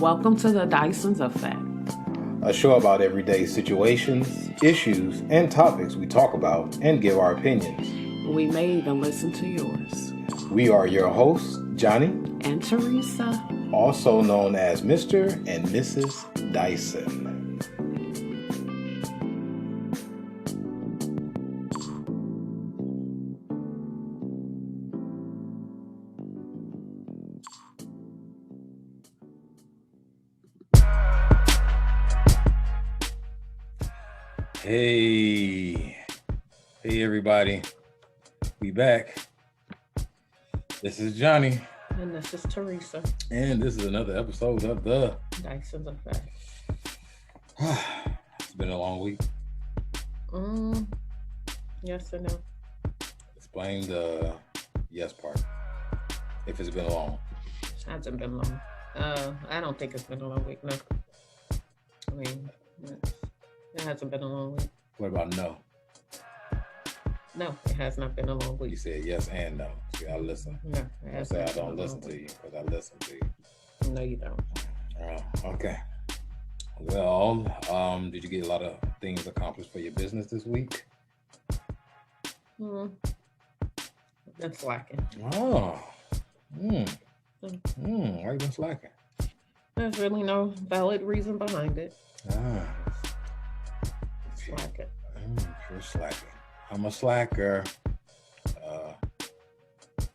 Welcome to the DYSON'S Effect, a show about everyday situations, issues, and topics we talk about and give our opinions. We may even listen to yours. We are your hosts, Johnny and Theresa, also known as Mr. and Mrs. Dyson. Hey everybody, we back. This is Johnny. And this is Theresa. And this is another episode of the DYSON'S Effect. It's been a long week. Yes or no? Explain the yes part. If it's been long. It hasn't been long. I don't think it's been a long week, no. I mean, it hasn't been a long week. What about no? No, it has not been a long week. You said yes and no. See, I listen. No, I say I don't listen to you, but I listen to you. No, you don't. Okay. Well, did you get a lot of things accomplished for your business this week? Been slacking. Oh. Why you been slacking? There's really no valid reason behind it. Slacking. You're slacking. I'm a slacker.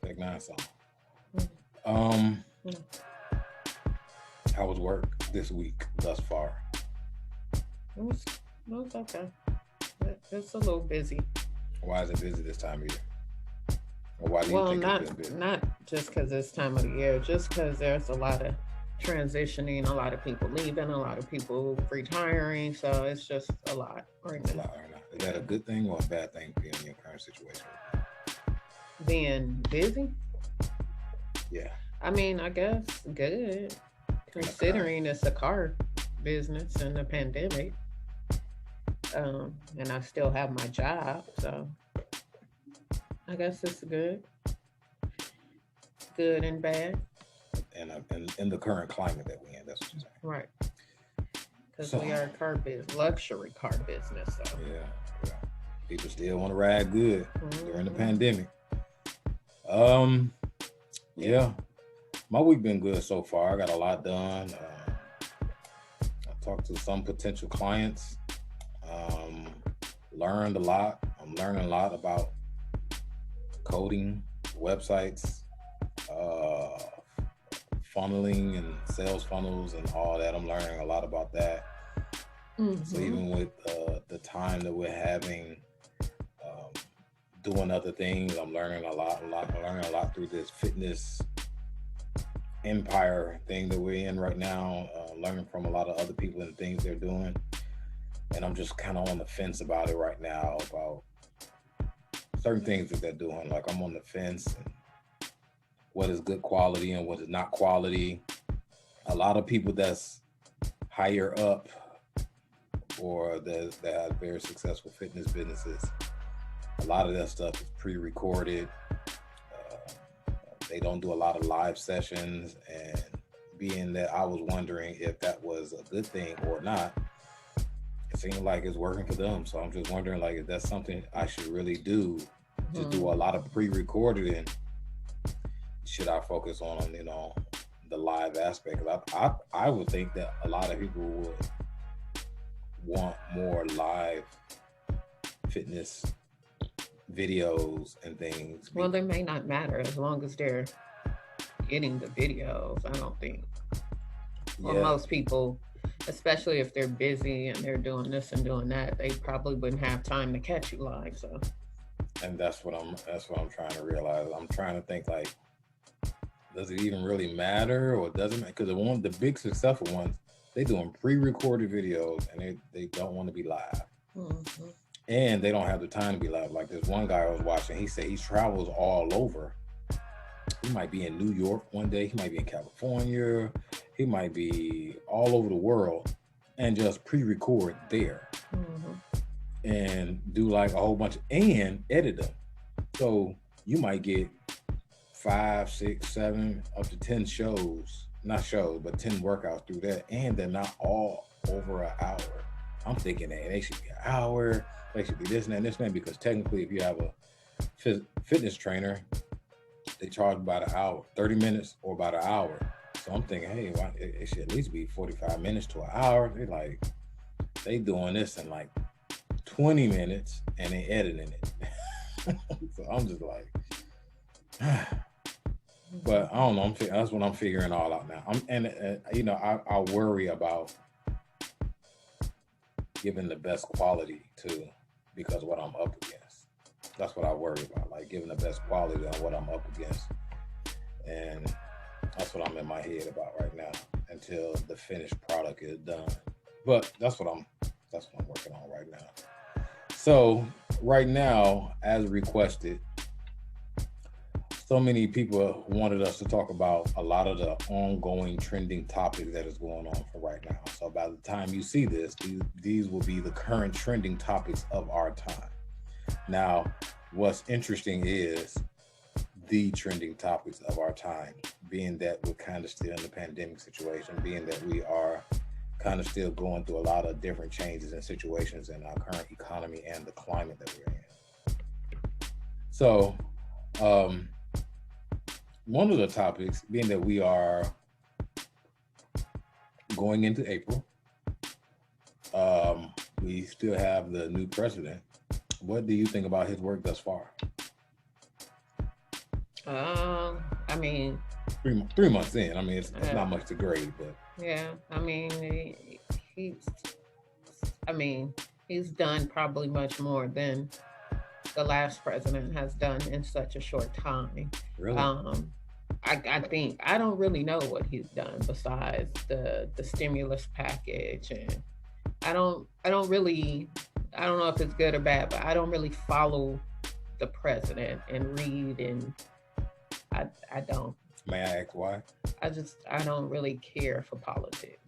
Big 9 song. How was work this week thus far? It was okay. It's a little busy. Why is it busy this time of year? Or why do you think it's been busy? Not just because it's time of the year, just because there's a lot of transitioning, a lot of people leaving, a lot of people retiring, so it's just a lot right now. Is that a good thing or a bad thing for you in your current situation? Being busy? Yeah. I mean, I guess good, considering it's a car business in the pandemic. And I still have my job, so I guess it's good. Good and bad. And in the current climate that we're in, that's what you're saying. Right. Because we are a luxury car business. So. Yeah. People still want to ride good during the pandemic. Yeah. My week been good so far. I got a lot done. I talked to some potential clients. Learned a lot. I'm learning a lot about coding, websites, funneling and sales funnels and all that. I'm learning a lot about that. So even with the time that we're having, doing other things, I'm learning a lot. I'm learning a lot through this fitness empire thing that we're in right now, learning from a lot of other people and things they're doing. And I'm just kind of on the fence about it right now, about certain things that they're doing. Like I'm on the fence and what is good quality and what is not quality. A lot of people that's higher up or that have very successful fitness businesses, a lot of that stuff is pre-recorded. They don't do a lot of live sessions, and being that I was wondering if that was a good thing or not, it seemed like it's working for them. So I'm just wondering, like, if that's something I should really do, just do a lot of pre-recorded, and should I focus on, the live aspect? I would think that a lot of people would want more live fitness videos and things. Well, they may not matter as long as they're getting the videos, I don't think. Well, most people, especially if they're busy and they're doing this and doing that, they probably wouldn't have time to catch you live. So, and that's what I'm trying to realize. I'm trying to think, like, does it even really matter, or doesn't it? Because the big successful ones, they doing pre-recorded videos and they don't want to be live. And they don't have the time to be live. Like this one guy I was watching, he said he travels all over. He might be in New York one day. He might be in California. He might be all over the world and just pre-record there and do like a whole bunch and edit them. So you might get 5, 6, 7, up to 10 shows not shows, but 10 workouts through that, and they're not all over an hour. I'm thinking that they should be an hour, they should be this and that, and this and that, because technically, if you have a fitness trainer, they charge about an hour, 30 minutes or about an hour. So I'm thinking, hey, why, it should at least be 45 minutes to an hour. They doing this in like 20 minutes and they editing it. So I'm just like, but I don't know. That's what I'm figuring all out now. I worry about giving the best quality too, because what I'm up against. That's what I worry about, like giving the best quality on what I'm up against, and that's what I'm in my head about right now until the finished product is done. But that's what I'm working on right now. So right now, as requested, so many people wanted us to talk about a lot of the ongoing trending topics that is going on for right now. So by the time you see this, these will be the current trending topics of our time. Now, what's interesting is the trending topics of our time, being that we're kind of still in the pandemic situation, being that we are kind of still going through a lot of different changes and situations in our current economy and the climate that we're in. So, one of the topics being that we are going into April, we still have the new president. What do you think about his work thus far? I mean, 3 months in. I mean, it's not much to grade, but yeah. I mean, he's done probably much more than the last president has done in such a short time. Really? I think I don't really know what he's done besides the stimulus package, and I don't know if it's good or bad, but I don't really follow the president and read, and I don't. May I ask why? I don't really care for politics.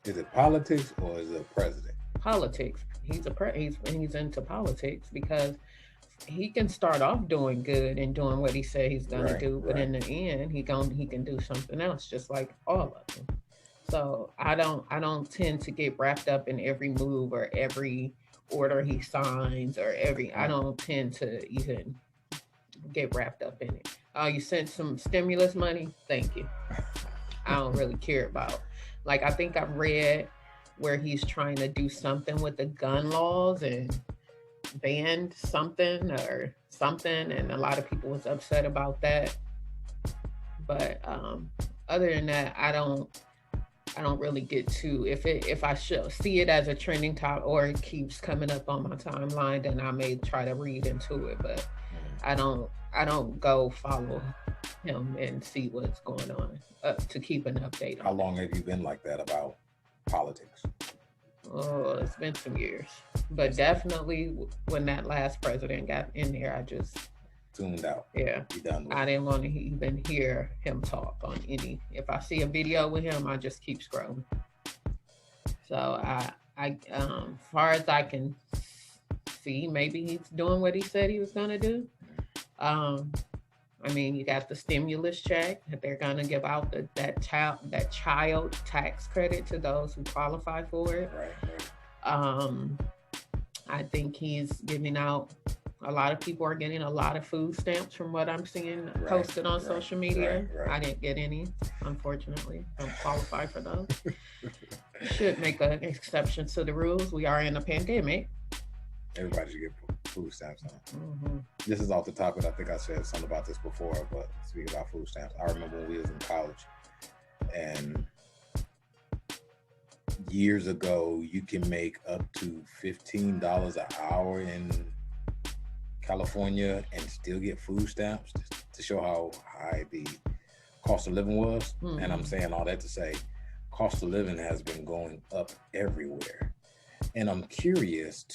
Is it politics or is it president? Politics. He's into politics because he can start off doing good and doing what he said he's gonna do, but in the end, he can do something else, just like all of them. So I don't tend to get wrapped up in every move or every order he signs or I don't tend to even get wrapped up in it. You sent some stimulus money, thank you. I don't really care about. Like, I think I've read where he's trying to do something with the gun laws and banned something, and a lot of people was upset about that. But other than that, I don't really get to, if I should see it as a trending topic or it keeps coming up on my timeline, then I may try to read into it, but I don't go follow him and see what's going on to keep an update on. How long have you been like that about politics? Oh, it's been some years, but definitely when that last president got in there, I just tuned out. Yeah, I didn't want to even hear him talk on any. If I see a video with him, I just keep scrolling. So I far as I can see, maybe he's doing what he said he was gonna do. I mean, you got the stimulus check that they're gonna give out that child tax credit to those who qualify for it. Right. I think he's giving out. A lot of people are getting a lot of food stamps from what I'm seeing posted on social media. Right. I didn't get any, unfortunately. Don't qualify for those. Should make an exception to the rules. We are in a pandemic. Everybody should get food stamps on. Mm-hmm. This is off the topic. I think I said something about this before, but speaking about food stamps, I remember when we was in college, and years ago, you can make up to $15 an hour in California and still get food stamps, to show how high the cost of living was. Mm-hmm. And I'm saying all that to say, cost of living has been going up everywhere. And I'm curious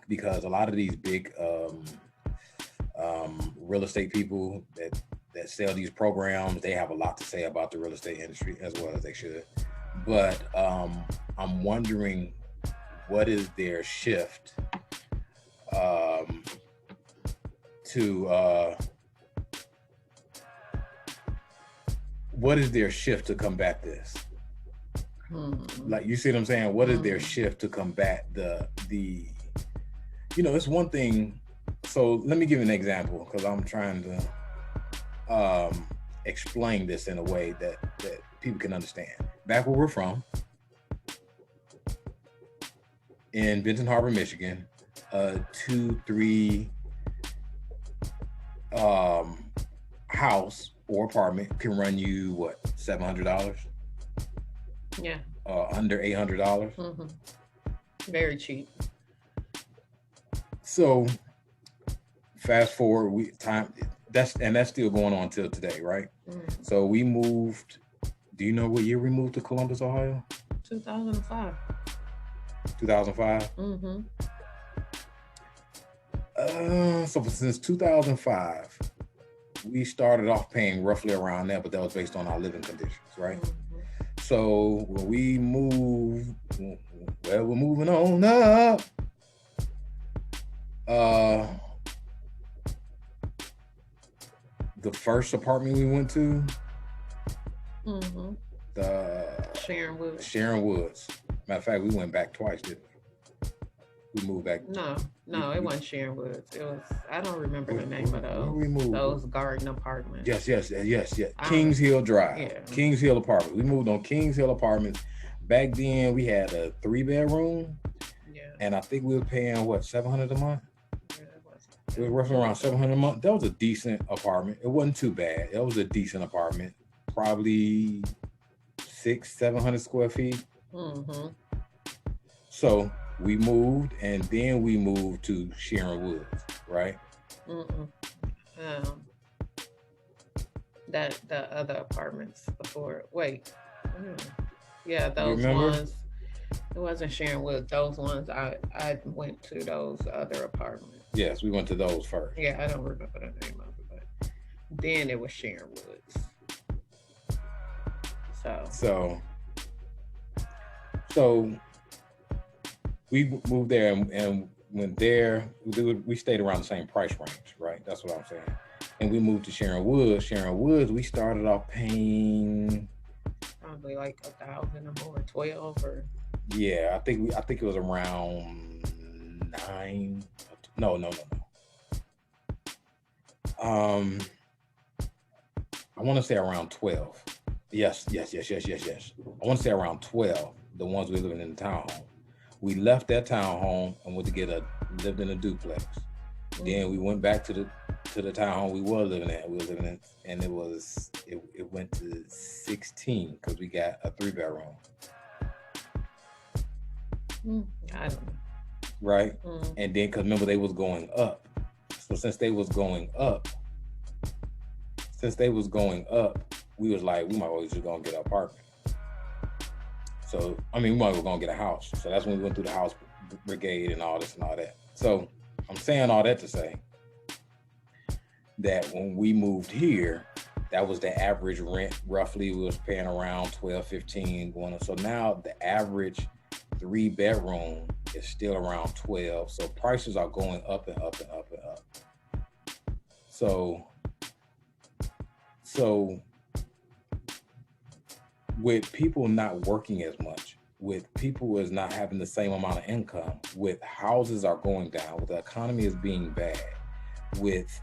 because a lot of these big real estate people that sell these programs, they have a lot to say about the real estate industry, as well as they should. But I'm wondering, what is their shift to what is their shift to combat this? Like, you see what I'm saying? What is their shift to combat the it's one thing. So let me give you an example, because I'm trying to explain this in a way that people can understand. Back where we're from, in Benton Harbor, Michigan, 2-3 house or apartment can run you what, $700? Yeah. Under $800. Very cheap. So fast forward, that's still going on till today, right? So we moved. Do you know what year we moved to Columbus, Ohio? 2005. 2005. So since 2005, we started off paying roughly around that, but that was based on our living conditions, right? So when we moved, well, we're moving on up. The first apartment we went to, the Sharon Woods. Matter of fact, we went back twice, didn't we? We moved back. No, it wasn't Sharon Woods. It was, I don't remember the name of those. We moved. Those garden apartments. Yes. Kings Hill Drive. Yeah. Kings Hill Apartments. We moved on Kings Hill Apartments. Back then, we had a 3-bedroom. Yeah. And I think we were paying, what, $700 a month? It was roughly around $700 a month. That was a decent apartment. It wasn't too bad. It was a decent apartment. Probably 600-700 square feet. So we moved, and then we moved to Sharon Woods, right? The other apartments before. Wait. Yeah, those ones. It wasn't Sharon Woods. Those ones, I went to those other apartments. Yes, we went to those first. Yeah, I don't remember the name of it, but then it was Sharon Woods. So we moved there and went there. We stayed around the same price range, right? That's what I'm saying. And we moved to Sharon Woods. Sharon Woods, we started off paying probably like 1,000 or more, 12 or. Yeah, I think it was around 9. No. I want to say around 12. Yes. I want to say around 12. The ones we were living in the townhome. We left that townhome and went to lived in a duplex. Then we went back to the townhome we were living at. And it went to 16 because we got a 3-bedroom. I don't know. Right? And then, because remember, they was going up. So since they was going up, we was like, we might well just gonna get an apartment. So, we might well gonna get a house. So that's when we went through the house brigade and all this and all that. So I'm saying all that to say that when we moved here, that was the average rent. Roughly, we was paying around $12-15 going on. So now the average 3-bedroom is still around 12. So prices are going up and up and up and up. So with people not working as much, with people is not having the same amount of income, with houses are going down, with the economy is being bad, with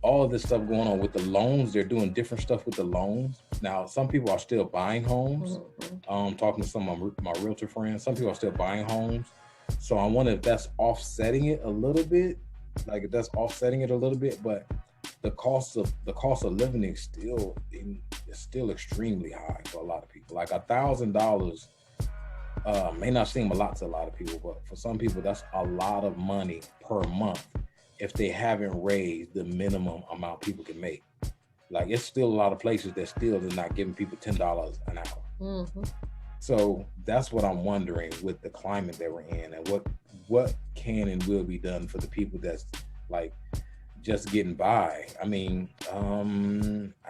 all of this stuff going on with the loans, they're doing different stuff with the loans. Now, some people are still buying homes. Talking to some of my realtor friends, some people are still buying homes. So I wonder if that's offsetting it a little bit. But the cost of living is still extremely high for a lot of people. Like $1,000 may not seem a lot to a lot of people, but for some people that's a lot of money per month if they haven't raised the minimum amount people can make. Like, it's still a lot of places that still are not giving people $10 an hour. So that's what I'm wondering with the climate that we're in, and what can and will be done for the people that's like just getting by. I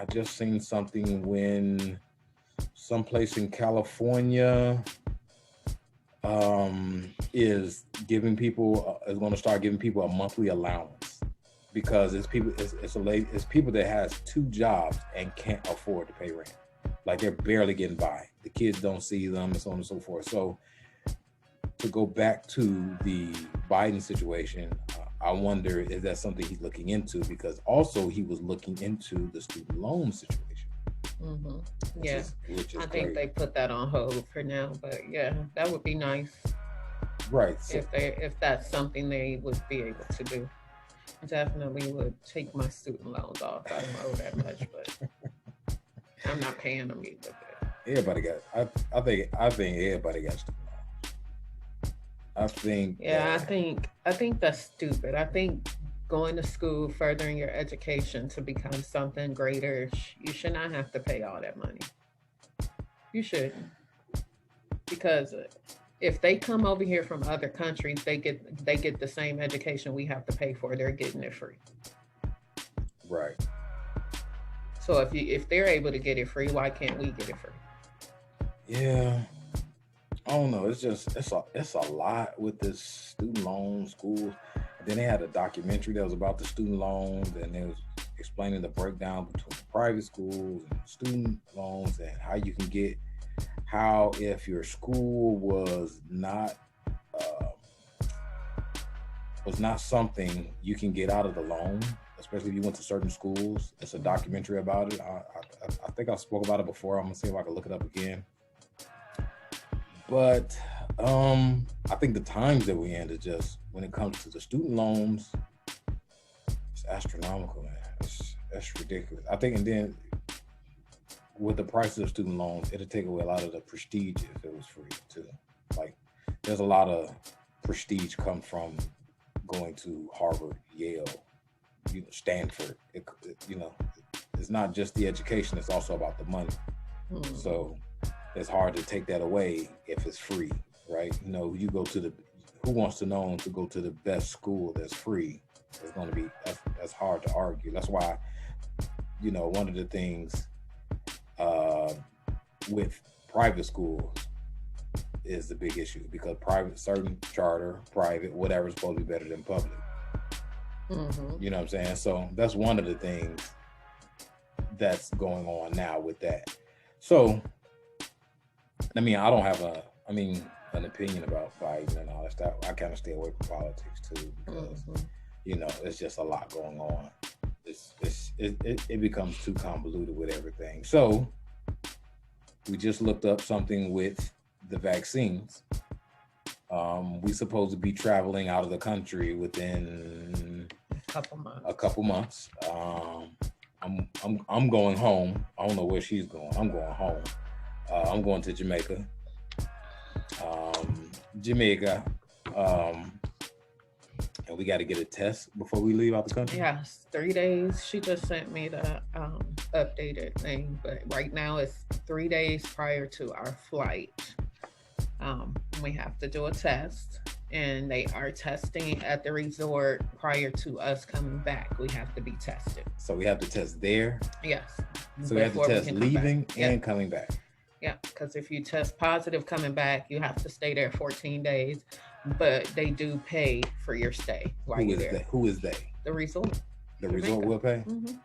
just seen something when someplace in California is going to start giving people a monthly allowance, because it's people that has 2 jobs and can't afford to pay rent. Like they're barely getting by. The kids don't see them, and so on and so forth. So to go back to the Biden situation, I wonder if that's something he's looking into, because also he was looking into the student loan situation. Mm-hmm. Which is I think they put that on hold for now, but yeah, that would be nice. Right. So, if that's something they would be able to do. Definitely would take my student loans off. I don't owe that much, but I'm not paying them either. But everybody got. I think everybody got student loans. I think. Yeah, I think that's stupid. I think going to school, furthering your education to become something greater, you should not have to pay all that money. You shouldn't, because if they come over here from other countries, they get the same education we have to pay for. They're getting it free. Right. So if they're able to get it free, why can't we get it free? Yeah. I don't know. It's a lot with this student loan schools. And then they had a documentary that was about the student loans, and it was explaining the breakdown between private schools and student loans, and how you can get, how if your school was not something you can get out of the loan, especially if you went to certain schools. It's a documentary about it. I think I spoke about it before. I'm gonna see if I can look it up again. But I think the times that we in is just, when it comes to the student loans, it's astronomical, man. That's ridiculous. I think, and then with the prices of student loans, it'll take away a lot of the prestige if it was free too. Like, there's a lot of prestige come from going to Harvard, Yale, Stanford. It's not just the education; it's also about the money. So it's hard to take that away if it's free, right? You go to who wants to know to go to the best school that's free? It's going to be that's hard to argue. That's why, one of the things with private schools is the big issue, because certain charter, private, whatever, is supposed to be better than public. Mm-hmm. You know what I'm saying? So that's one of the things that's going on now with that. So, I mean, I don't have an opinion about Biden and all that stuff. I kind of stay away from politics too, because it's just a lot going on. It becomes too convoluted with everything. So we just looked up something with the vaccines. We supposed to be traveling out of the country within a couple months. I'm going home. I don't know where she's going. I'm going home. I'm going to Jamaica. And we got to get a test before we leave out the country. Yes, 3 days. She just sent me the updated thing, but right now it's 3 days prior to our flight. We have to do a test, and they are testing at the resort prior to us coming back. We have to be tested. So we have to test there? Yes. So we have to test leaving and coming back? Yeah, because if you test positive coming back, you have to stay there 14 days, but they do pay for your stay while you're there. Who is they? The resort. The resort will pay? Mm-hmm.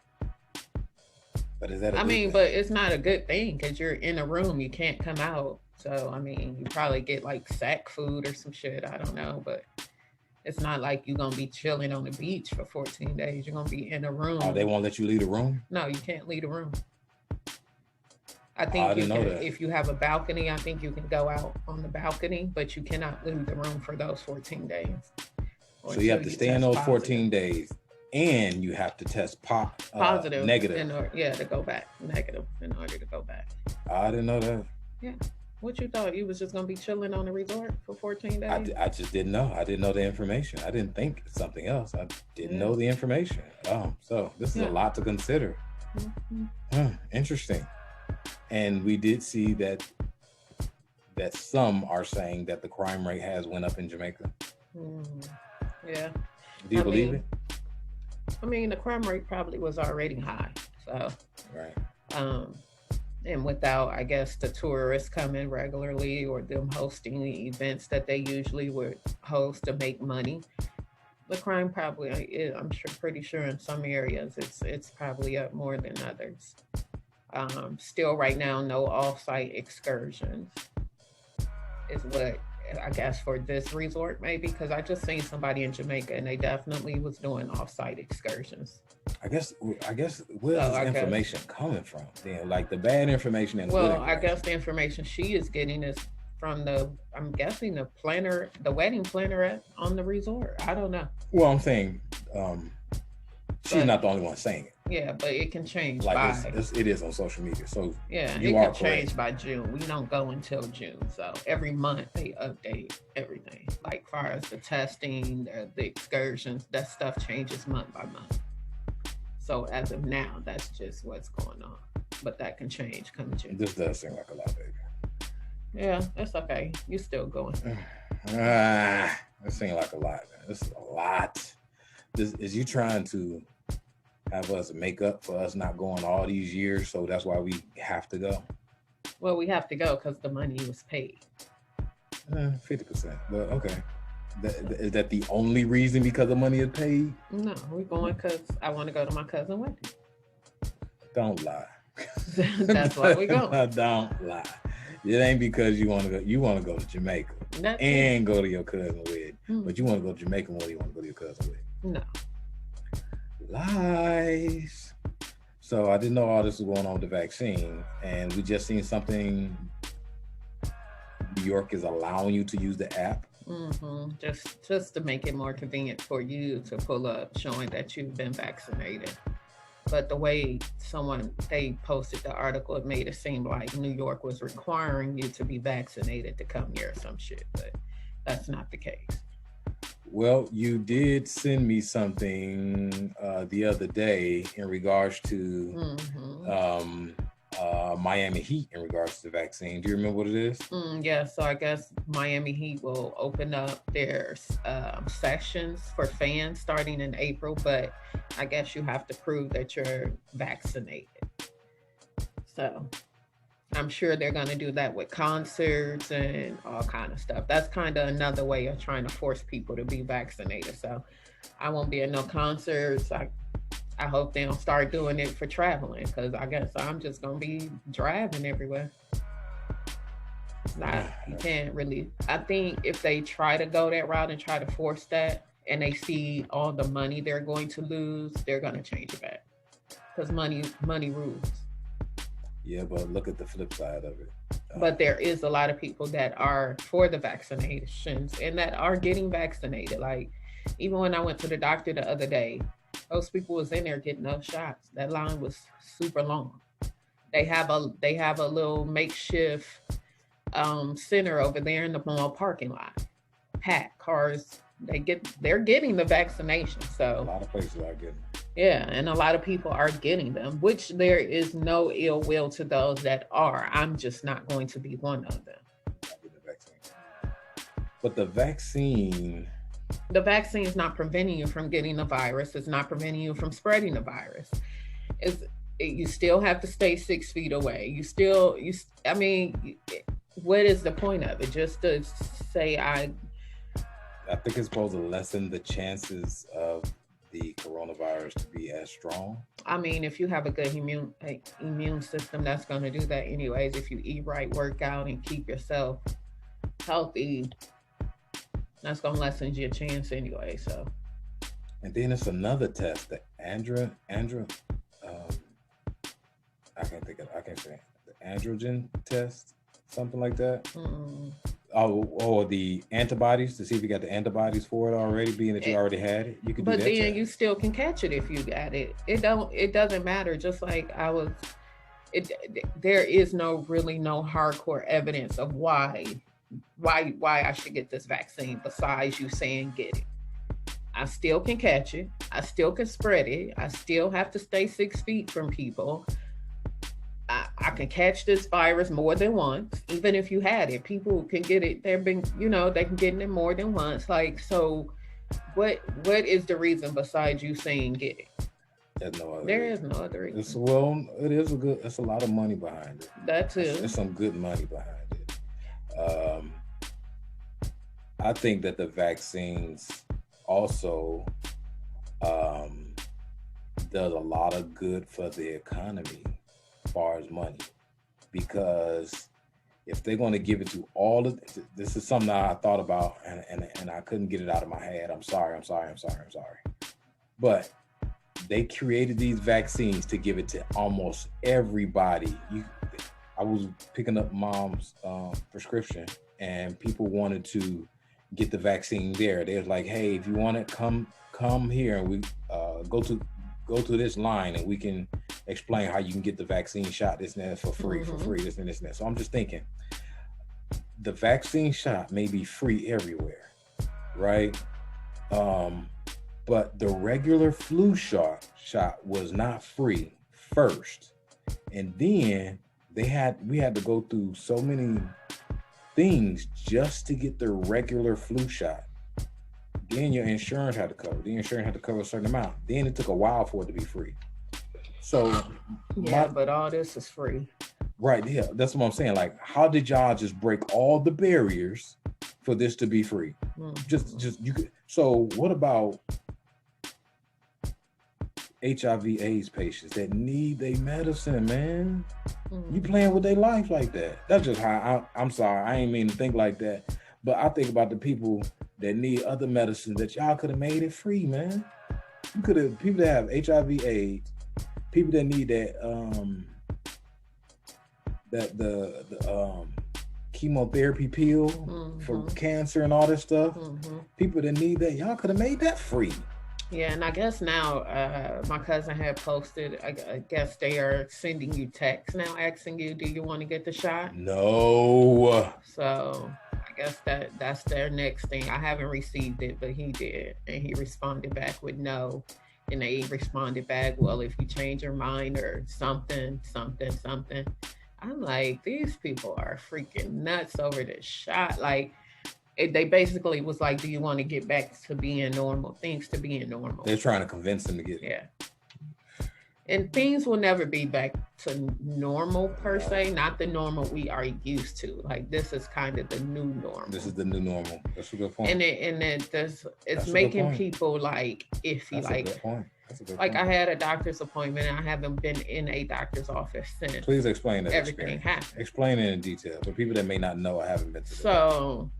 But is that but it's not a good thing, because you're in a room, you can't come out. So, you probably get like sack food or some shit. I don't know, but it's not like you're going to be chilling on the beach for 14 days. You're going to be in a room. Oh, they won't let you leave the room? No, you can't leave the room. I think if you have a balcony, I think you can go out on the balcony, but you cannot leave the room for those 14 days. So you have to stay in those 14 days, and you have to test positive, negative. To go back. Negative in order to go back. I didn't know that. Yeah. What you thought? You was just going to be chilling on the resort for 14 days? I just didn't know. I didn't know the information. I didn't think something else. I didn't know the information. So this is a lot to consider. Mm-hmm. Interesting. And we did see that some are saying that the crime rate has went up in Jamaica. Yeah. Do you believe it? The crime rate probably was already high. So. Right. And without, I guess, the tourists coming regularly, or them hosting the events that they usually would host to make money, the crime probably, pretty sure in some areas it's probably up more than others. Still right now, no off-site excursions is what I guess for this resort maybe, because I just seen somebody in Jamaica and they definitely was doing off-site excursions. I guess where's So this I guess, information coming from? Then, like the bad information and the good well, I information. guess the information she is getting is from the, I'm guessing the planner, the wedding planner on the resort. I don't know, Well, I'm saying she's but not the only one saying it. yeah, but it can change Like by, it is on social media. So yeah, you it are can change correct. by June. We don't go until June, so every month they update everything. Like far as the testing, the excursions, that stuff changes month by month. So as of now, that's just what's going on. But that can change come June. This does seem like a lot, baby. Yeah, that's okay. You still going. It seems like a lot. Man. This is a lot. This is you trying to have us make up for us not going all these years, so that's why we have to go. Well, we have to go because the money was paid. 50%. But okay. Is that the only reason because the money is paid? No, we're going because I want to go to my cousin's wedding. Don't lie. That's why we go. Don't lie. It ain't because you want to go. You want to go to Jamaica and go to your cousin's wedding, but you want to go to Jamaica more than you want to go to your cousin's wedding. No. Lies. So I didn't know all this was going on with the vaccine, and we just seen something. New York is allowing you to use the app. Just to make it more convenient for you to pull up showing that you've been vaccinated. But the way they posted the article, it made it seem like New York was requiring you to be vaccinated to come here or some shit, but that's not the case. Well, you did send me something the other day in regards to Miami Heat in regards to the vaccine. Do you remember what it is? Yeah, so I guess Miami Heat will open up their sessions for fans starting in April, but I guess you have to prove that you're vaccinated. So I'm sure they're going to do that with concerts and all kind of stuff. That's kind of another way of trying to force people to be vaccinated. So I won't be at no concerts. I hope they don't start doing it for traveling, because I guess I'm just going to be driving everywhere. You can't really. I think if they try to go that route and try to force that, and they see all the money they're going to lose, they're going to change it back, because money rules. Yeah, but look at the flip side of it. But there is a lot of people that are for the vaccinations and that are getting vaccinated. Like, even when I went to the doctor the other day, those people was in there getting those shots. That line was super long. They have a little makeshift center over there in the mall parking lot. Packed cars. They're getting the vaccination. So a lot of places are getting. Yeah, and a lot of people are getting them, which there is no ill will to those that are. I'm just not going to be one of them. But the vaccine is not preventing you from getting the virus. It's not preventing you from spreading the virus. You still have to stay 6 feet away. I mean, what is the point of it? Just to say I think it's supposed to lessen the chances of the coronavirus to be as strong. I mean, if you have a good immune system, that's going to do that anyways. If you eat right, work out, and keep yourself healthy, that's going to lessen your chance anyway. So, and then it's another test, the I can't say it. The androgen test, something like that. Or the antibodies, to see if you got the antibodies for it already, being that you already had it. You could do that. But then test. You still can catch it if you got it. It doesn't matter. Just like there is no hardcore evidence of why I should get this vaccine besides you saying get it. I still can catch it. I still can spread it. I still have to stay 6 feet from people. I can catch this virus more than once, even if you had it. People can get it. They can get it more than once. Like, so what is the reason besides you saying get it? There is no other reason. It's a lot of money behind it. That too. There's some good money behind it. I think that the vaccines also does a lot of good for the economy. far as money, because if they're going to give it to all of this, is something that I thought about and I couldn't get it out of my head. I'm sorry. But they created these vaccines to give it to almost everybody. I was picking up mom's prescription, and people wanted to get the vaccine there. They was like, "Hey, if you want it, come here, and we go to this line, and we can explain how you can get the vaccine shot, this and that, for free, this and that." So I'm just thinking, the vaccine shot may be free everywhere, right? But the regular flu shot was not free first, and then we had to go through so many things just to get the regular flu shot. Then your insurance had to cover. The insurance had to cover a certain amount. Then it took a while for it to be free. So but all this is free. Right, yeah, that's what I'm saying. Like, how did y'all just break all the barriers for this to be free? Just you could. So what about HIV/AIDS patients that need their medicine, man? You playing with their life like that? That's just how I'm sorry. I ain't mean to think like that, but I think about the people that need other medicines that y'all could have made it free, man. You could have people that have HIV/AIDS, people that need that the chemotherapy pill for cancer and all this stuff. People that need that, y'all could have made that free. Yeah, and I guess now my cousin had posted, I guess they are sending you texts now asking you, do you want to get the shot? No. So I guess that's their next thing. I haven't received it, but he did. And he responded back with no. And they responded back, well, if you change your mind or something. I'm like, these people are freaking nuts over this shot. Like, they basically was like, do you want to get back to being normal? Things to being normal. They're trying to convince them to get. Yeah. And things will never be back to normal per se, not the normal we are used to. Like, this is kind of the new normal. This is the new normal. That's a good point. And it's making people like iffy. That's like, a good point. That's a good like point. I had a doctor's appointment and I haven't been in a doctor's office since. Please explain that. Everything happened. Explain it in detail for people that may not know or haven't been to. So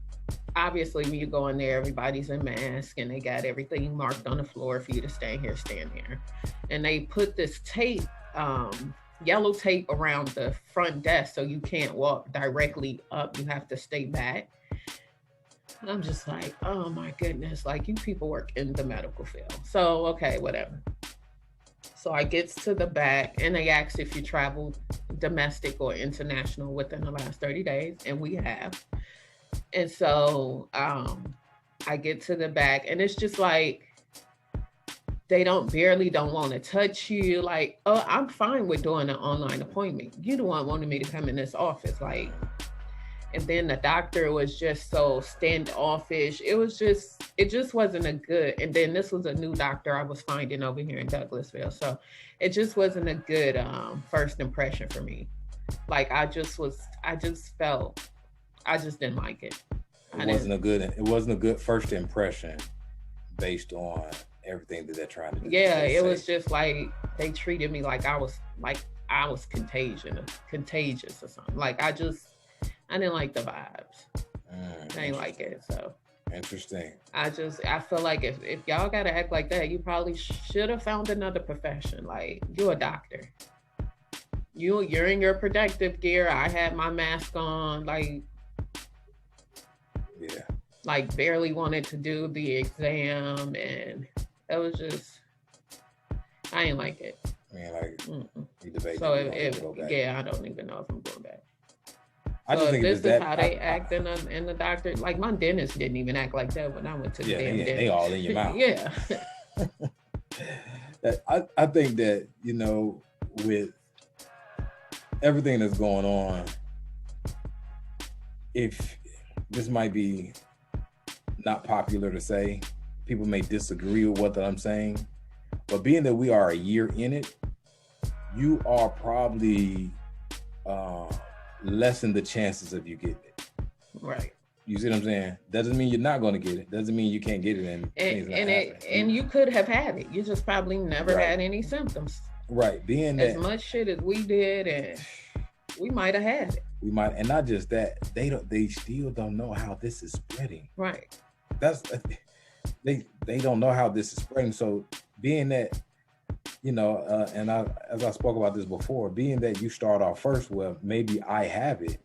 obviously when you go in there, everybody's in mask and they got everything marked on the floor for you to stand there. And they put this tape, yellow tape around the front desk so you can't walk directly up. You have to stay back. And I'm just like, oh my goodness, like, you people work in the medical field. So, okay, whatever. So I get to the back and they ask if you traveled domestic or international within the last 30 days. And we have. And so I get to the back and it's just like, they don't want to touch you. Like, oh, I'm fine with doing an online appointment. You the one wanted me to come in this office. Like, and then the doctor was just so standoffish. It just wasn't a good, and then this was a new doctor I was finding over here in Douglasville. So it just wasn't a good first impression for me. Like, I just didn't like it. It wasn't a good first impression based on everything that they're trying to do. Yeah, it was just like they treated me like I was contagious or something. Like, I didn't like the vibes. I didn't like it. So interesting. I feel like if y'all gotta act like that, you probably should have found another profession. Like, you're a doctor. You're in your protective gear. I had my mask on, like, yeah, like barely wanted to do the exam, and it was just, I didn't like it. I mean, like, we debate. So I don't even know if I'm going back. I just think this is how they act in the doctor. Like, my dentist didn't even act like that when I went to the damn dentist. They all in your mouth. Yeah. I think that, with everything that's going on, if this might be not popular to say, people may disagree with what I'm saying, but being that we are a year in it, you are probably lessen the chances of you getting it. Right. You see what I'm saying? Doesn't mean you're not going to get it. Doesn't mean you can't get it. And you could have had it. You just probably never had any symptoms. Right. Being as that much shit as we did, and we might have had it. we might, and not just that, they still don't know how this is spreading. Right. That's they don't know how this is spreading. So being that, and as I spoke about this before, being that you start off first, well, maybe I have it.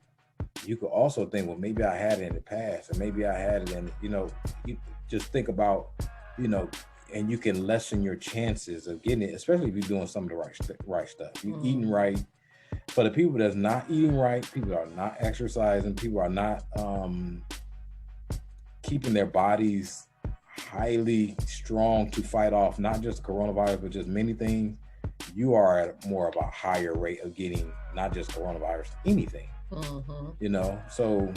You could also think, well, maybe I had it in the past, or maybe I had it in, you just think about, and you can lessen your chances of getting it, especially if you're doing some of the right stuff. You're eating right. For the people that's not eating right, people are not exercising, people are not keeping their bodies highly strong to fight off not just coronavirus, but just many things, you are at more of a higher rate of getting not just coronavirus, anything. So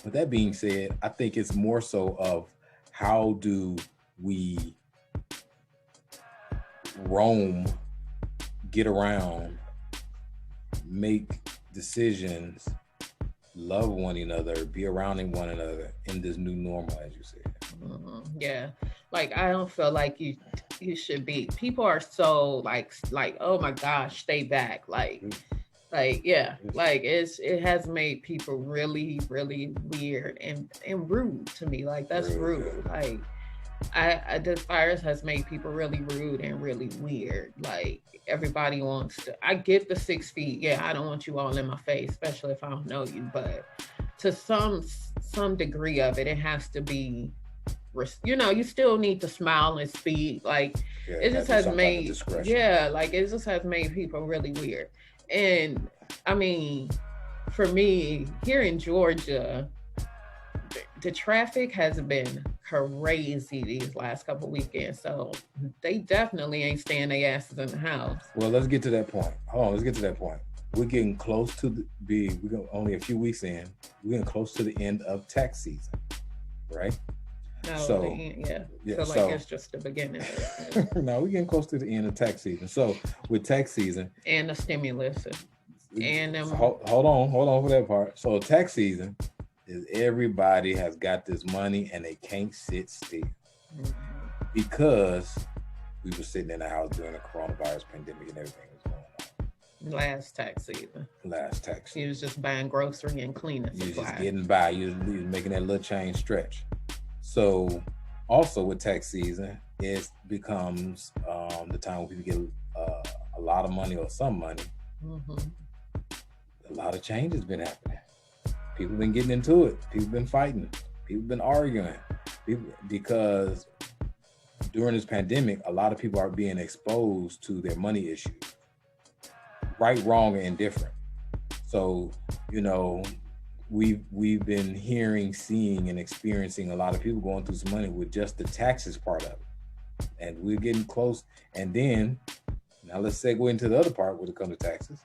with that being said, I think it's more so of how do we roam, get around, make decisions, love one another, be around one another in this new normal, as you said. Yeah, like I don't feel like you should be. People are so like oh my gosh, stay back, yeah, like it has made people really weird and rude to me. Like that's rude. Like this virus has made people really rude and really weird. Like everybody wants to. I get the 6 feet. Yeah, I don't want you all in my face, especially if I don't know you. But to some degree of it, it has to be. You still need to smile and speak. Like it just has made. Yeah, like it just has made people really weird. And I mean, for me here in Georgia, the traffic has been crazy these last couple weekends, so they definitely ain't staying their asses in the house. Well, let's get to that point. We're getting close to we're only a few weeks in. We're getting close to the end of tax season, right? No, so it's just the beginning. No, we're getting close to the end of tax season. So with tax season and the stimulus, and hold on for that part. So tax season is everybody has got this money and they can't sit still because we were sitting in the house during the coronavirus pandemic and everything was going on. Last tax season. You was just buying grocery and cleaning supplies. You was just getting by. You was making that little change stretch. So also with tax season, it becomes the time when people get a lot of money or some money. A lot of change has been happening. People been getting into it. People been fighting. People been arguing. Because during this pandemic, a lot of people are being exposed to their money issues. Right, wrong, or indifferent. So, we've been hearing, seeing, and experiencing a lot of people going through some money with just the taxes part of it. And we're getting close. And then, now let's segue into the other part when it comes to taxes.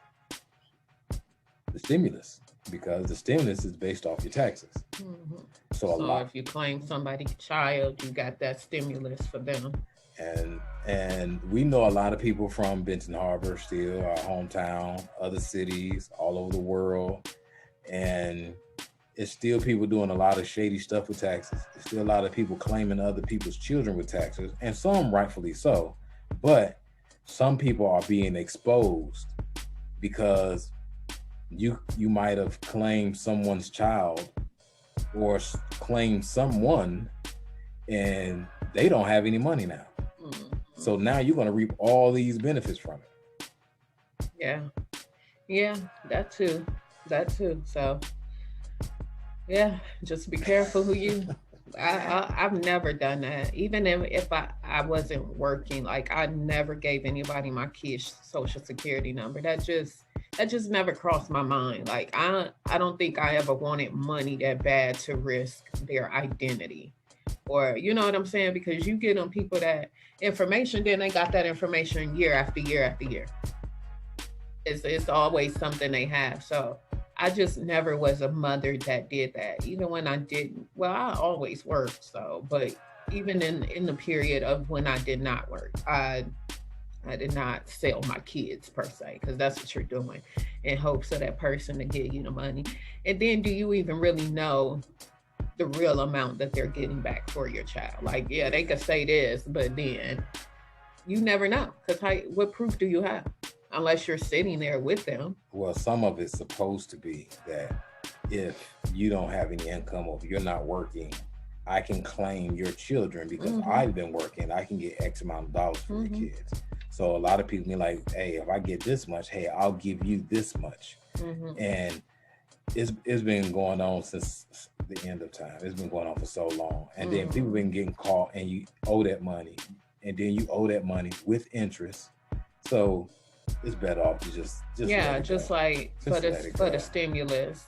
The stimulus. Because the stimulus is based off your taxes. So if you claim somebody's child, you got that stimulus for them. And we know a lot of people from Benton Harbor, still our hometown, other cities all over the world. And it's still people doing a lot of shady stuff with taxes. There's still a lot of people claiming other people's children with taxes, and some rightfully so. But some people are being exposed because you might have claimed someone's child or claimed someone and they don't have any money now. So now you're going to reap all these benefits from it. Yeah, that too. So yeah, just be careful who you I've never done that. Even if I wasn't working, like I never gave anybody my kid's social security number. That just never crossed my mind. Like I don't think I ever wanted money that bad to risk their identity, or you know what I'm saying? Because you get them people that information, then they got that information year after year after year. It's always something they have. So I just never was a mother that did that. Even when I didn't, well, I always worked. So, but even in the period of when I did not work, I did not sell my kids per se, because that's what you're doing in hopes of that person to give you the money. And then do you even really know the real amount that they're getting back for your child? Like, yeah, they could say this, but then You never know, because what proof do you have unless you're sitting there with them? Well, some of it's supposed to be that if you don't have any income or if you're not working, I can claim your children because I've been working. I can get X amount of dollars for your kids. So a lot of people be like, hey, if I get this much, hey, I'll give you this much. And it's been going on since the end of time. It's been going on for so long. And then people been getting caught and you owe that money. And then you owe that money with interest. So it's better off to just yeah, just go. like Just for the stimulus.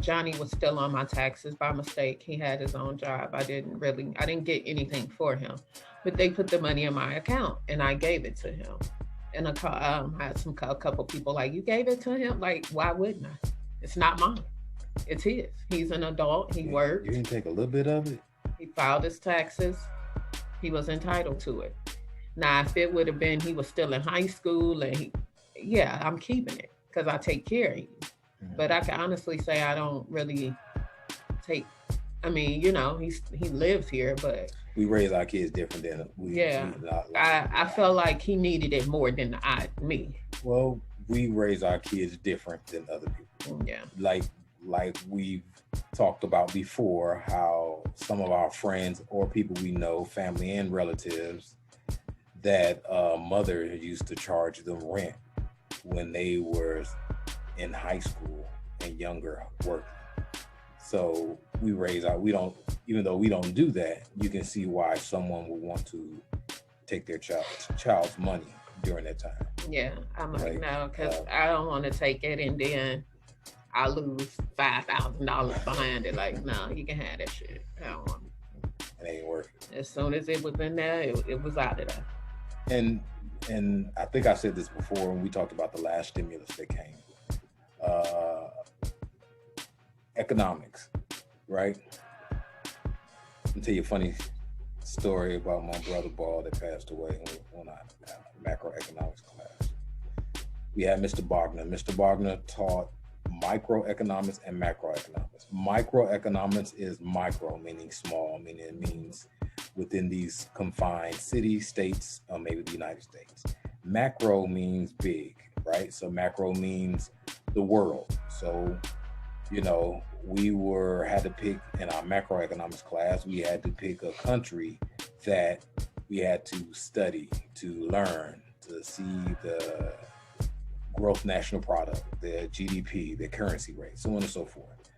Johnny was still on my taxes by mistake. He had his own job. I didn't get anything for him, but they put the money in my account and I gave it to him. And I had a couple people like, you gave it to him? Like, why wouldn't I? It's not mine. It's his. He's an adult. He worked. You didn't take a little bit of it? He filed his taxes. He was entitled to it. Now, if it would have been he was still in high school and I'm keeping it because I take care of you. But I can honestly say I don't really take. I mean, he lives here, but we raise our kids different than we. I felt like he needed it more than me. Well, we raise our kids different than other people. Yeah. Like we've talked about before, how some of our friends or people we know, family and relatives, that mother used to charge them rent when they were in high school and younger working. So we even though we don't do that, you can see why someone would want to take their child's money during that time. Yeah, I'm like, no, because I don't want to take it and then I lose $5,000 behind it. Like, no, you can have that shit. I don't want it. It ain't working. As soon as it was in there, it was out of there. And I think I said this before when we talked about the last stimulus that came. Economics, right? I'll tell you a funny story about my brother Ball that passed away when I had a macroeconomics class. We had Mr. Bogner. Mr. Bogner taught microeconomics and macroeconomics. Microeconomics is micro, meaning small, meaning it means within these confined cities, states, or maybe the United States. Macro means big, right? So macro means the world. So, we had to pick in our macroeconomics class, we had to pick a country that we had to study, to learn, to see the gross national product, the GDP, the currency rate, so on and so forth.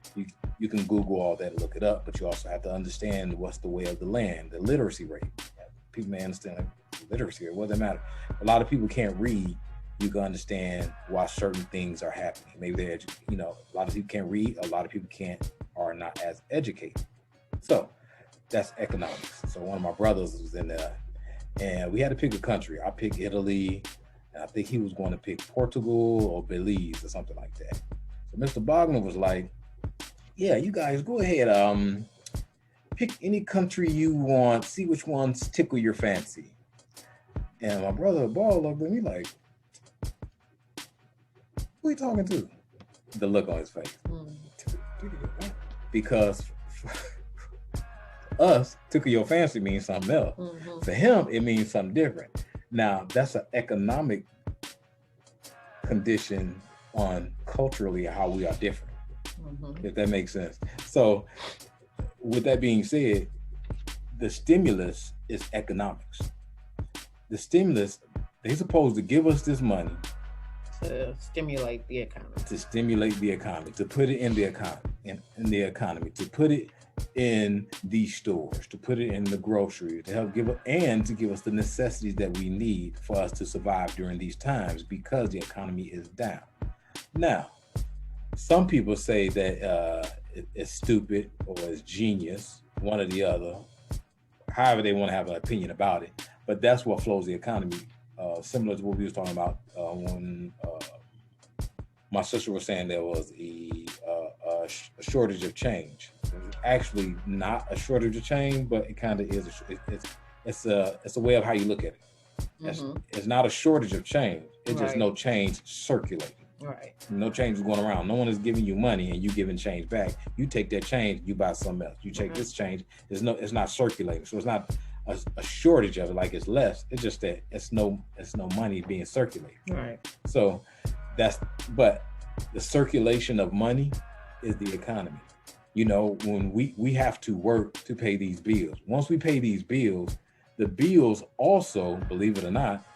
You can Google all that and look it up, but you also have to understand what's the way of the land, the literacy rate. People may understand literacy rate, what does that matter? A lot of people can't read. You can understand why certain things are happening. Maybe they're, a lot of people can't read. A lot of people are not as educated. So that's economics. So one of my brothers was in there and we had to pick a country. I picked Italy and I think he was going to pick Portugal or Belize or something like that. So Mr. Bogner was like, yeah, you guys go ahead. Pick any country you want, see which ones tickle your fancy. And my brother Ball looked at me like, who are you talking to? The look on his face. Because us, tickle your fancy means something else. For him, it means something different. Now, that's an economic condition on culturally how we are different, if that makes sense. So, with that being said, the stimulus is economics. The stimulus, they're supposed to give us this money to stimulate the economy. To put it in the economy, to put it in these stores, to put it in the grocery, to help give us the necessities that we need for us to survive during these times because the economy is down. Now, some people say that it's stupid or it's genius, one or the other, however they want to have an opinion about it, but that's what flows the economy. Similar to what we was talking about when my sister was saying there was a shortage of change. It's actually not a shortage of change, but it kind of is. It's a way of how you look at it. It's not a shortage of change. It's just no change circulating. Right. No change is going around. No one is giving you money and you giving change back. You take that change, you buy something else. You take this change. It's not circulating. So it's not a shortage of it, like it's less. It's just that it's no money being circulated. Right. So but the circulation of money is the economy. You know, when we have to work to pay these bills. Once we pay these bills, the bills also, believe it or not,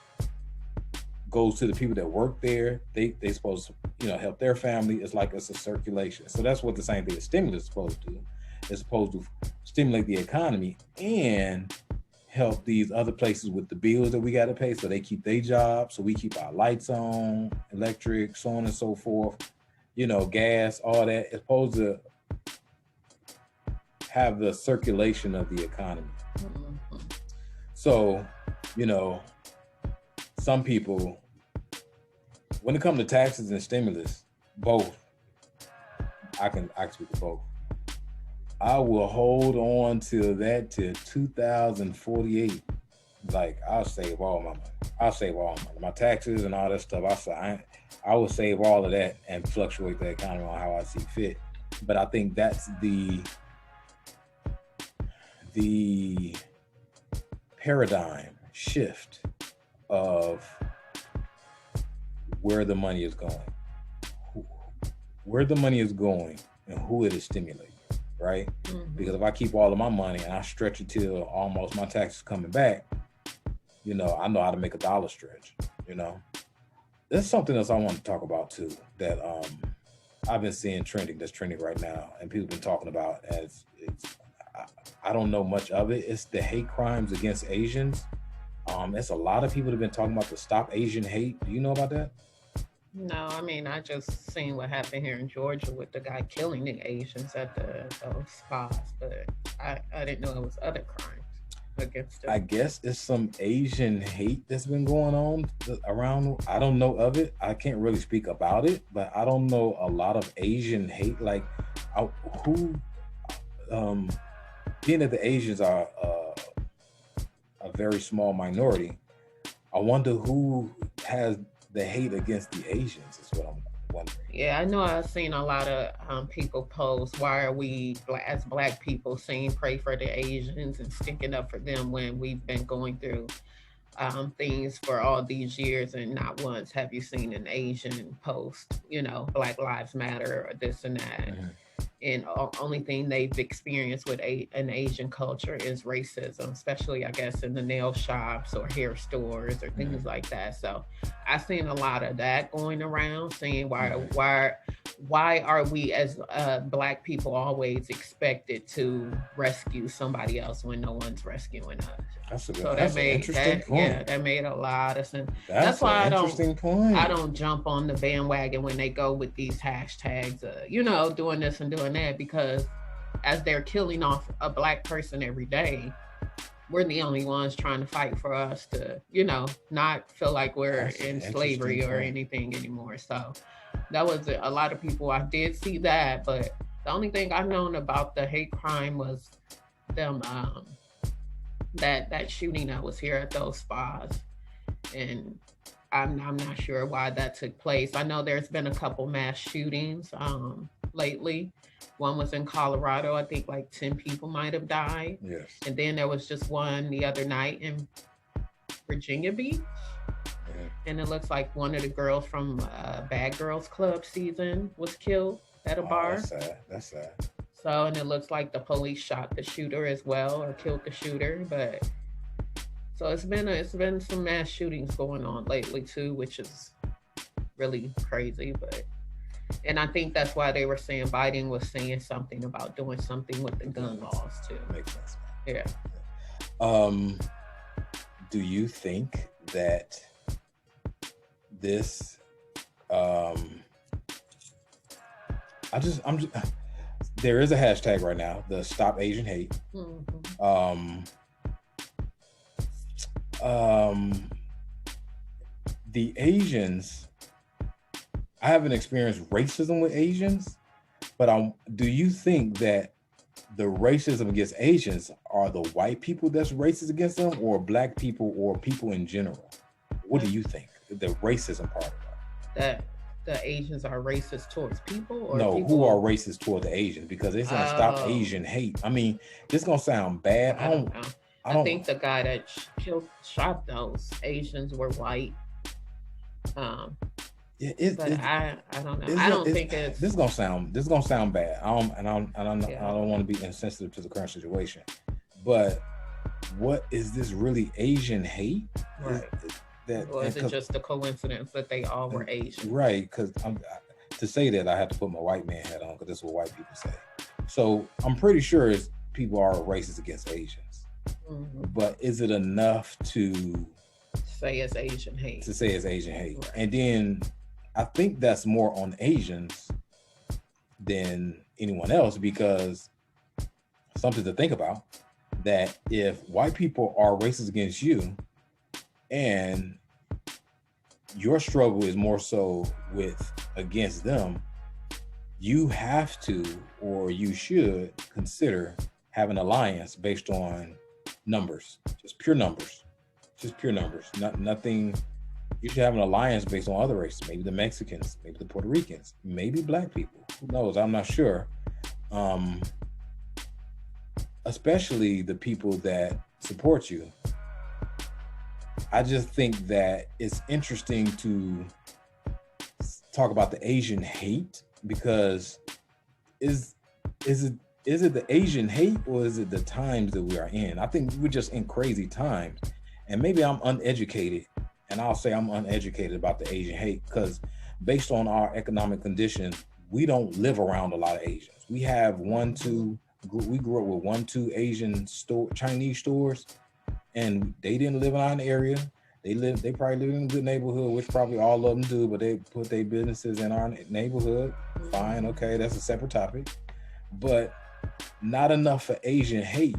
goes to the people that work there. They supposed to, you know, help their family. It's like it's a circulation. So that's what the same thing as stimulus is supposed to do. It's supposed to stimulate the economy and help these other places with the bills that we got to pay, so they keep their jobs, so we keep our lights on, electric, so on and so forth, you know, gas, all that. It's supposed to have the circulation of the economy. Mm-hmm. So, you know, some people, when it comes to taxes and stimulus, both, I can speak to both. I will hold on to that till 2048. Like, I'll save all my money. I'll save all my money. My taxes and all that stuff. I will save all of that and fluctuate the economy on how I see fit. But I think that's the paradigm shift of where the money is going. Where the money is going and who it is stimulating. Right? Mm-hmm. Because if I keep all of my money and I stretch it till almost my taxes coming back, you know, I know how to make a dollar stretch, you know. There's something else I want to talk about too that I've been seeing that's trending right now, and people have been talking about as I don't know much of it. It's the hate crimes against Asians. It's a lot of people that have been talking about the Stop Asian Hate. Do you know about that? No, I mean, I just seen what happened here in Georgia with the guy killing the Asians at those spas, but I didn't know it was other crimes against them. I guess it's some Asian hate that's been going on around. I don't know of it. I can't really speak about it, but I don't know a lot of Asian hate. Like, being that the Asians are a very small minority, I wonder who has the hate against the Asians is what I'm wondering. Yeah, I know I've seen a lot of people post, why are we as Black people saying pray for the Asians and sticking up for them when we've been going through things for all these years, and not once have you seen an Asian post, you know, Black Lives Matter or this and that. Mm-hmm. And only thing they've experienced with an Asian culture is racism, especially, I guess, in the nail shops or hair stores or things like that. So I've seen a lot of that going around, saying why are we as Black people always expected to rescue somebody else when no one's rescuing us? That's an interesting point. Yeah, that made a lot of sense. That's why I don't jump on the bandwagon when they go with these hashtags, you know, doing this and doing that, because as they're killing off a Black person every day, we're the only ones trying to fight for us to, you know, not feel like we're in slavery or anything anymore. So that was a lot of people. I did see that, but the only thing I've known about the hate crime was them that shooting that was here at those spas, and I'm not sure why that took place. I know there's been a couple mass shootings lately. One was in Colorado. I think like 10 people might have died. Yes. And then there was just one the other night in Virginia Beach. Yeah. And it looks like one of the girls from Bad Girls Club season was killed at a bar. That's sad. So, and it looks like the police shot the shooter as well, or killed the shooter. But so it's been some mass shootings going on lately too, which is really crazy. And I think that's why they were saying Biden was saying something about doing something with the gun laws too. Makes sense. Yeah. Do you think that this? There is a hashtag right now, the Stop Asian Hate. Mm-hmm. The Asians, I haven't experienced racism with Asians, but do you think that the racism against Asians are the white people that's racist against them, or Black people, or people in general? What do you think? The racism part of that? The Asians are racist towards people, or no, who are racist toward the Asians? Because they say Stop Asian Hate. I mean, this is gonna sound bad. I think the guy that shot those Asians were white. Yeah, but I don't know. I don't think it's this gonna sound bad. I don't want to be insensitive to the current situation, but what is this really Asian hate? Right. Or is it just a coincidence that they all were Asian? Right, because to say that I have to put my white man hat on because that's what white people say. So I'm pretty sure people are racist against Asians, but is it enough to say it's Asian hate? To say it's Asian hate, right. And then I think that's more on Asians than anyone else, because something to think about, that if white people are racist against you and your struggle is more so with against them, you have to, or you should consider having an alliance based on numbers, just pure numbers, nothing. You should have an alliance based on other races, maybe the Mexicans, maybe the Puerto Ricans, maybe black people. Who knows? I'm not sure. Especially the people that support you. I just think that it's interesting to talk about the Asian hate, because is it the Asian hate, or is it the times that we are in? I think we're just in crazy times, and maybe I'm uneducated. And I'll say I'm uneducated about the Asian hate, because based on our economic conditions, we don't live around a lot of Asians. We have we grew up with 1-2 Asian Chinese stores, and they didn't live in our area. They probably live in a good neighborhood, which probably all of them do, but they put their businesses in our neighborhood. Fine, okay, that's a separate topic. But not enough for Asian hate.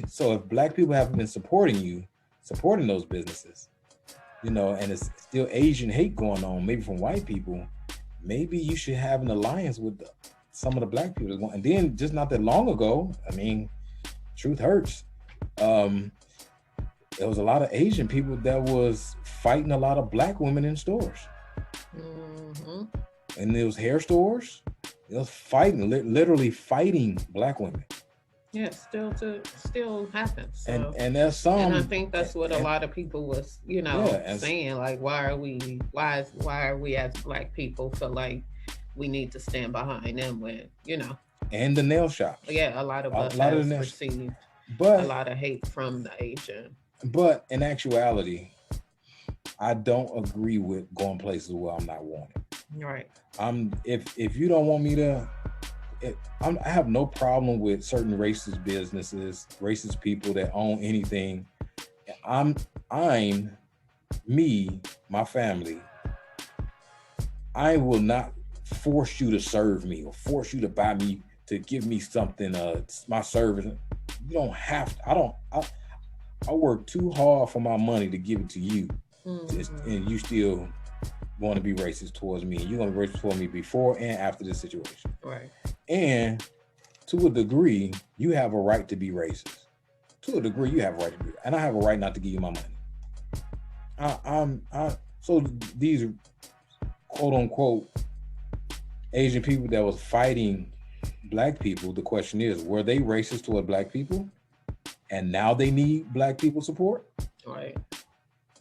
So if black people haven't been supporting those businesses, and it's still Asian hate going on, maybe from white people, maybe you should have an alliance with some of the black people. And then just not that long ago, I mean, truth hurts. There was a lot of Asian people that was fighting a lot of black women in stores. And there was hair stores. It was literally fighting black women. Yeah, still happens. So, and there's some, and I think that's what a lot of people was, saying, like, why are we as black people feel like we need to stand behind them when, And the nail shops. Yeah, a lot of us have received a lot of hate from the Asian. But in actuality, I don't agree with going places where I'm not wanted. Right. If you don't want me to. I have no problem with certain racist businesses, racist people that own anything. I'm me, my family. I will not force you to serve me or force you to buy me, to give me something, my service. You don't have to. I work too hard for my money to give it to you, and you still want to be racist towards me. You're going to be racist towards me before and after this situation. Right. And to a degree, you have a right to be racist. To a degree, you have a right to be, and I have a right not to give you my money. So these quote unquote Asian people that was fighting black people, the question is, were they racist toward black people? And now they need black people support? Right.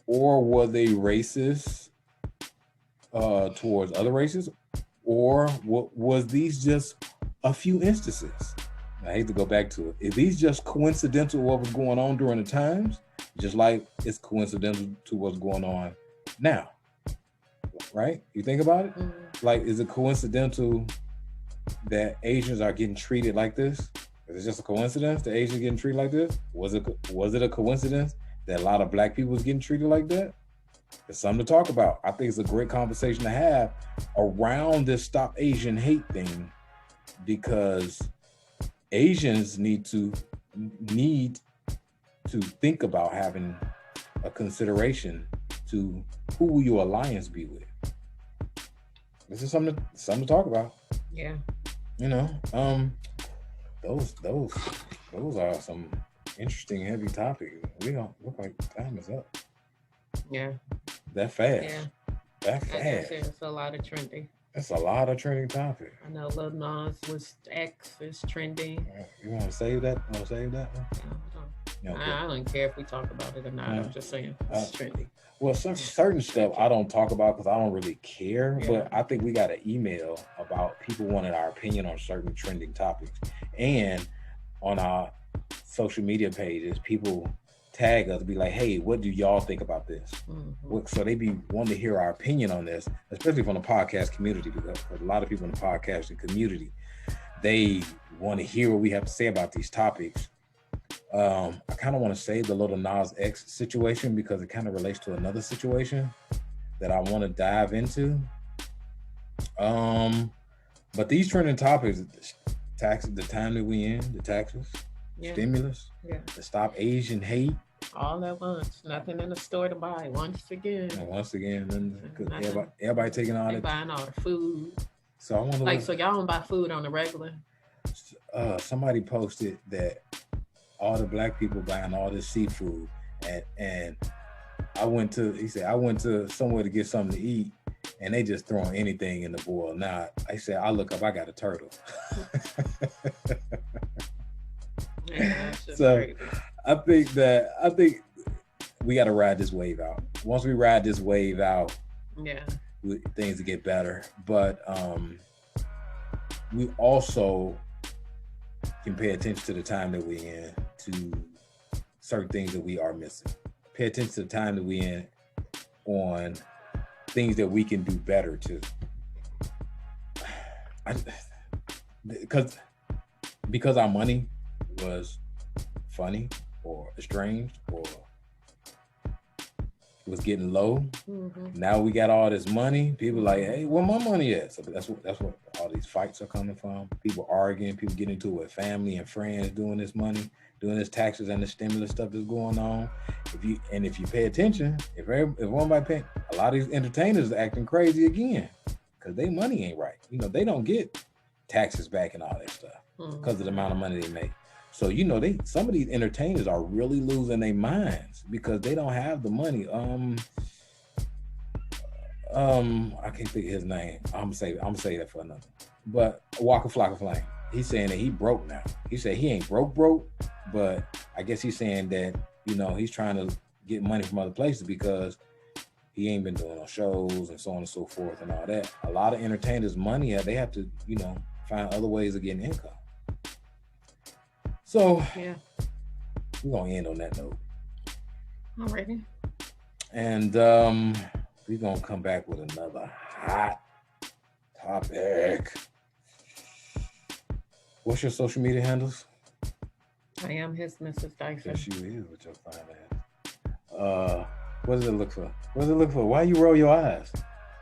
Or were they racist towards other races? Or was these just a few instances? I hate to go back to it. Is these just coincidental what was going on during the times? Just like it's coincidental to what's going on now, right? You think about it? Mm-hmm. Like, is it coincidental that Asians are getting treated like this? Is it just a coincidence that Asians getting treated like this? Was it a coincidence that a lot of black people was getting treated like that? It's something to talk about. I think it's a great conversation to have around this Stop Asian Hate thing, because Asians need to think about having a consideration to who will your alliance be with. This is something to talk about. Yeah. Those are some interesting, heavy topics. We don't look like time is up. Yeah. That fast. Yeah. That fast. It's a lot of trending. That's a lot of trending topics. I know Lil Nas was X is trending. You want to save that? Want to save that one? Yeah, I don't care if we talk about it or not. I'm just saying it's trendy. Well, certain stuff I don't talk about because I don't really care. Yeah. But I think we got an email about people wanting our opinion on certain trending topics, and on our social media pages, people tag us, be like, "Hey, what do y'all think about this?" Mm-hmm. So they be wanting to hear our opinion on this, especially from the podcast community, because a lot of people in the podcasting community, they want to hear what we have to say about these topics. I kind of want to save the little Nas X situation because it kind of relates to another situation that I want to dive into. But these trending topics, taxes, the time that we in, the taxes, stimulus, to stop Asian hate. All at once, nothing in the store to buy. Once again, everybody taking all that, buying all the food. So I wonder, so y'all don't buy food on the regular. Somebody posted that all the black people buying all this seafood, and I went to somewhere to get something to eat, and they just throwing anything in the boil. Now I said, I look up, I got a turtle. So crazy. I think we got to ride this wave out. Once we ride this wave out, things will get better. But we also can pay attention to the time that we're in, to certain things that we are missing. Pay attention to the time that we're in on things that we can do better too. Because our money was funny or estranged or was getting low. Mm-hmm. Now we got all this money. People like, hey, where my money at? So that's what all these fights are coming from. People arguing, people getting into it with family and friends, doing this money, doing this taxes and the stimulus stuff that's going on. If you pay attention, if one by pay, a lot of these entertainers are acting crazy again because their money ain't right. They don't get taxes back and all that stuff because of the amount of money they make. So, some of these entertainers are really losing their minds because they don't have the money. I can't think of his name. I'm gonna say that for another. But Waka Flocka Flame, he's saying that he broke now. He said he ain't broke, but I guess he's saying that, he's trying to get money from other places because he ain't been doing no shows and so on and so forth and all that. A lot of entertainers' money, they have to, find other ways of getting income. So we're gonna end on that note. Alrighty. And we're gonna come back with another hot topic. What's your social media handles? I am his Mrs. Dyson. Yes, you is with your fine ass. What does it look for? What does it look for? Why you roll your eyes?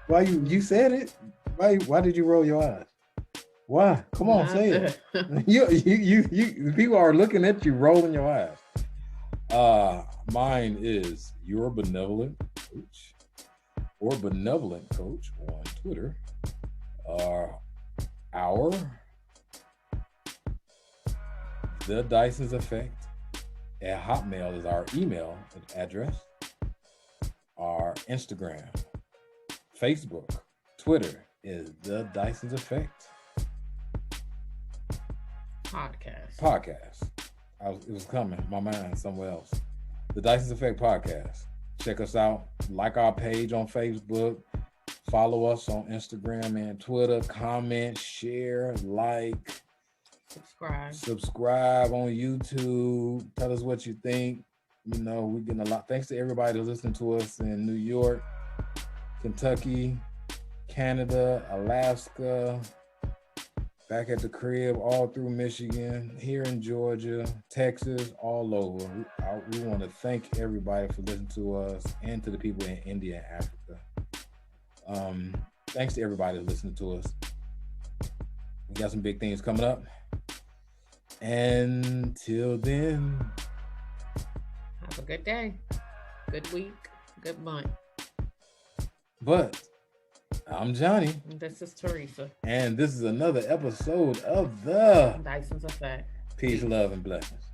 Why you said it? Why did you roll your eyes? Why? Come on, say it. You people are looking at you rolling your eyes. Mine is Your Benevolent Coach or Benevolent Coach on Twitter. Our The Dyson's Effect at Hotmail is our email address. Our Instagram, Facebook, Twitter is The Dyson's Effect. Podcast. It was coming. My mind somewhere else. The Dyson's Effect podcast. Check us out. Like our page on Facebook. Follow us on Instagram and Twitter. Comment, share, like. Subscribe on YouTube. Tell us what you think. We're getting a lot. Thanks to everybody that's listening to us in New York, Kentucky, Canada, Alaska, back at the crib, all through Michigan, here in Georgia, Texas, all over. We want to thank everybody for listening to us and to the people in India and Africa. Thanks to everybody listening to us. We got some big things coming up. Until then, have a good day, good week, good month. But I'm Johnny. This is Theresa. And this is another episode of the Dyson's Effect. Peace, love, and blessings.